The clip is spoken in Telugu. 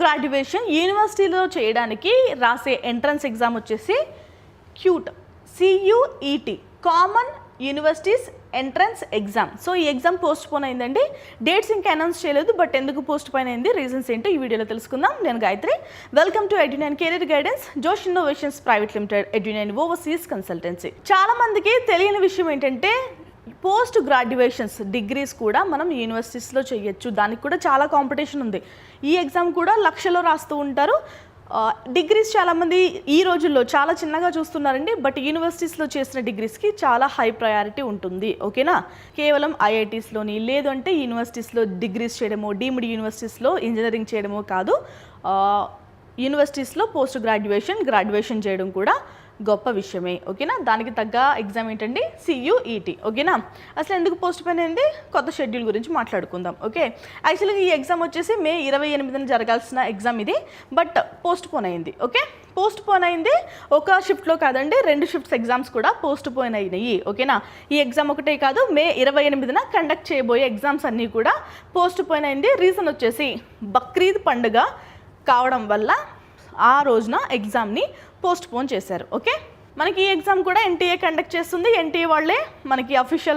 గ్రాడ్యుయేషన్ యూనివర్సిటీలో చేయడానికి రాసే ఎంట్రన్స్ ఎగ్జామ్ వచ్చేసి cute, CUET, common universities entrance exam. So ఈ ఎగ్జామ్ పోస్ట్ పోన్ అయిందండి. డేట్స్ ఇంకా అనౌన్స్ చేయలేదు, బట్ ఎందుకు పోస్ట్ పోన్ అయింది, రీజన్స్ ఏంటో ఈ వీడియోలో తెలుసుకుందాం. నేను Gayatri, welcome to Edunine career guidance, జోష్ innovations private limited, Edunine overseas consultancy. చాలా మందికి తెలియని విషయం ఏంటంటే పోస్ట్ గ్రాడ్యుయేషన్స్ డిగ్రీస్ కూడా మనం యూనివర్సిటీస్లో చేయొచ్చు. దానికి కూడా చాలా కాంపిటీషన్ ఉంది. ఈ ఎగ్జామ్ కూడా లక్షలో రాస్తూ ఉంటారు. డిగ్రీస్ చాలామంది ఈ రోజుల్లో చాలా చిన్నగా చూస్తున్నారండి, బట్ యూనివర్సిటీస్లో చేసిన డిగ్రీస్కి చాలా హై ప్రయారిటీ ఉంటుంది. ఓకేనా? కేవలం IITస్లోని లేదు అంటే యూనివర్సిటీస్లో డిగ్రీస్ చేయడమో, డీమ్డ్ యూనివర్సిటీస్లో ఇంజనీరింగ్ చేయడమో కాదు, యూనివర్సిటీస్లో పోస్ట్ గ్రాడ్యుయేషన్ చేయడం కూడా గొప్ప విషయమే. ఓకేనా? దానికి తగ్గ ఎగ్జామ్ ఏంటండి, CUET. ఓకేనా? అసలు ఎందుకు పోస్ట్ పోన్ అయింది, కొత్త షెడ్యూల్ గురించి మాట్లాడుకుందాం. ఓకే, యాక్చువల్గా ఈ ఎగ్జామ్ వచ్చేసి May 28న జరగాల్సిన ఎగ్జామ్ ఇది, బట్ పోస్ట్ పోన్ అయింది. ఓకే, పోస్ట్ పోన్ అయింది. ఒక షిఫ్ట్లో కాదండి, 2 షిఫ్ట్స్ ఎగ్జామ్స్ కూడా పోస్ట్ పోన్ అయినాయి. ఓకేనా? ఈ ఎగ్జామ్ ఒకటే కాదు, May 28న కండక్ట్ చేయబోయే ఎగ్జామ్స్ అన్నీ కూడా పోస్ట్ పోన్ అయింది. రీజన్ వచ్చేసి బక్రీద్ పండుగ కావడం వల్ల ఆ రోజున ఎగ్జామ్ని పోస్ట్ పోన్ చేశారు. ఓకే, మనకి ఈ ఎగ్జామ్ కూడా NTA కండక్ట్ చేస్తుంది. NTA వాళ్ళే మనకి అఫీషియల్